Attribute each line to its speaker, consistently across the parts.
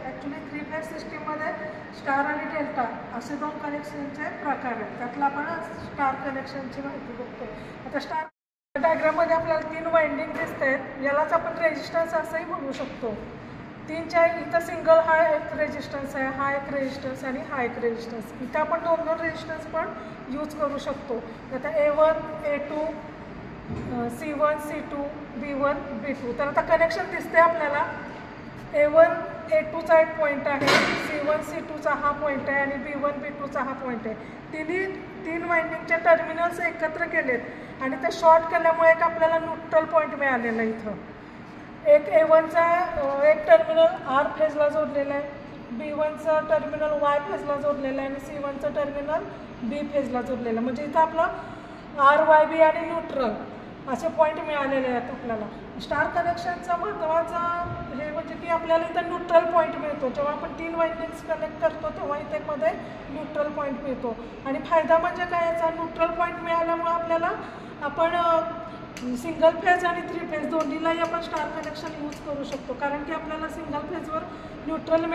Speaker 1: Actually 3 phase सिस्टीममध्ये star आणि delta असे 2 कनेक्शनचे प्रकार आहेत. त्यातला आपण स्टार कनेक्शनची माहिती बघतो. आता स्टार डायग्राममध्ये आपल्याला 3 वाइंडिंग दिसत आहेत. यालाच आपण रेजिस्टन्स असंही म्हणू शकतो. 3च्या इथं सिंगल हा एक रेजिस्टन्स आहे, हा एक रेजिस्टन्स आणि हा एक रेजिस्टन्स. इथं आपण 2 रेजिस्टन्स पण यूज करू शकतो. आता A1 A2 C1 C2 B1 B2. तर आता कनेक्शन दिसते आपल्याला. A1 A2चा एक पॉईंट आहे, C1 C2चा हा पॉईंट आहे आणि B1 B2चा हा पॉईंट आहे. 3 वाइंडिंगचे टर्मिनल्स एकत्र केलेत आणि ते शॉर्ट केल्यामुळे एक आपल्याला न्यूट्रल पॉईंट मिळालेला आहे. इथं एक A1चा एक टर्मिनल R फेजला जोडलेला आहे, B1चा टर्मिनल Y फेजला जोडलेला आहे आणि C1चं टर्मिनल B फेजला जोडलेलं आहे. म्हणजे इथं आपलं RYB आणि न्यूट्रल असे पॉईंट मिळालेले आहेत आपल्याला. स्टार कनेक्शनचा महत्त्वाचा हे म्हणजे की आपल्याला इथं न्यूट्रल पॉईंट मिळतो. जेव्हा आपण 3 वाइंडिंग्स कनेक्ट करतो तेव्हा इथे मध्ये न्यूट्रल पॉईंट मिळतो. आणि फायदा म्हणजे काय, याचा न्यूट्रल पॉईंट मिळाल्यामुळे आपल्याला आपण सिंगल फेज आणि 3 फेज दोन्हीलाही आपण स्टार कनेक्शन यूज करू शकतो. कारण की आपल्याला सिंगल फेजवर न्यूट्रल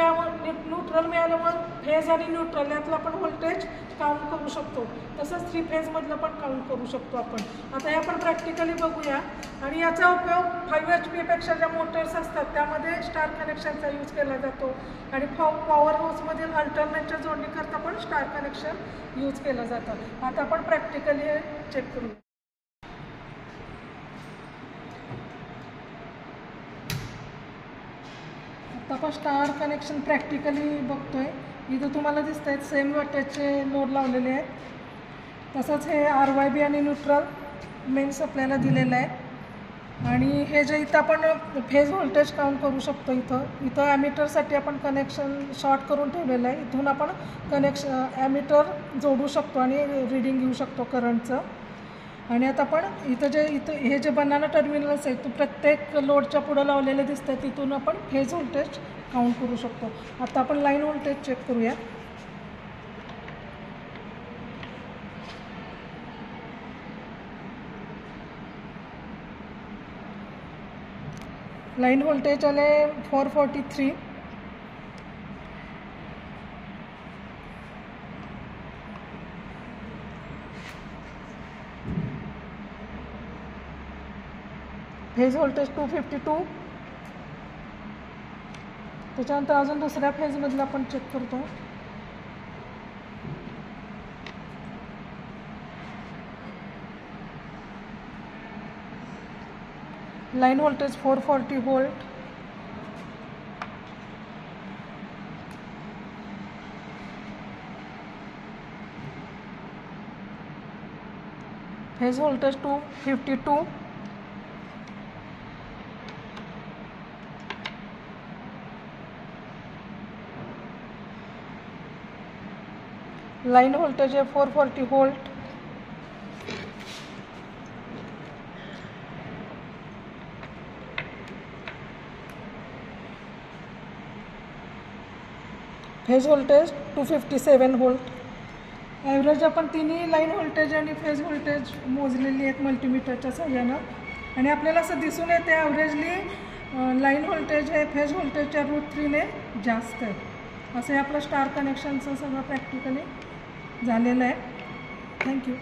Speaker 1: मिळाल्यामुळे फेज आणि न्यूट्रल यातलं आपण व्होल्टेज काउंट करू शकतो. तसंच 3 फेजमधलं पण काउंट करू शकतो आपण. आता हे आपण प्रॅक्टिकली बघूया. आणि याचा उपयोग 5 HP ज्या मोटर्स असतात त्यामध्ये स्टार कनेक्शनचा यूज केला जातो आणि पॉवर हाऊसमधील अल्टरनेटच्या जोडणीकरता पण स्टार कनेक्शन यूज केलं जातं. आता आपण प्रॅक्टिकली हे चेक करूया. आता आपण स्टार कनेक्शन प्रॅक्टिकली बघतोय. इथं तुम्हाला दिसत आहेत सेम वॅटेजचे लोड लावलेले आहेत. तसंच हे RYB आणि न्यूट्रल मेन्स आपल्याला दिलेलं आहे. आणि हे जे इथं आपण फेज व्होल्टेज काउंट करू शकतो. इथं ॲमीटरसाठी आपण कनेक्शन शॉर्ट करून ठेवलेलं आहे. इथून आपण ॲमीटर जोडू शकतो आणि रीडिंग घेऊ शकतो करंटचं. आणि आता आपण इथं हे जे बनाना टर्मिनल्स आहेत ते प्रत्येक लोडच्या पुढं लावलेले दिसतात. तिथून आपण फेज व्होल्टेज काउंट करू शकतो. आता आपण लाईन व्होल्टेज चेक करूया. लाईन व्होल्टेज आले 443. Phase voltage 252. त्याच्यानंतर अजून दुसऱ्या फेजमधलं आपण चेक करतो. Line voltage 440 volt. Phase voltage 252. Line voltage है 440 volt. Phase voltage 257 volt. Average आपण तिन्ही लाईन व्होल्टेज आणि फेज व्होल्टेज मोजलेली आहेत मल्टीमीटरच्या सहाय्यानं आणि आपल्याला असं दिसून येते ॲव्हरेजली लाईन व्होल्टेज हे फेज व्होल्टेजच्या √3 जास्त आहे। असं हे आपलं स्टार कनेक्शनचं सगळं प्रॅक्टिकली झालेलं आहे। थँक्यू।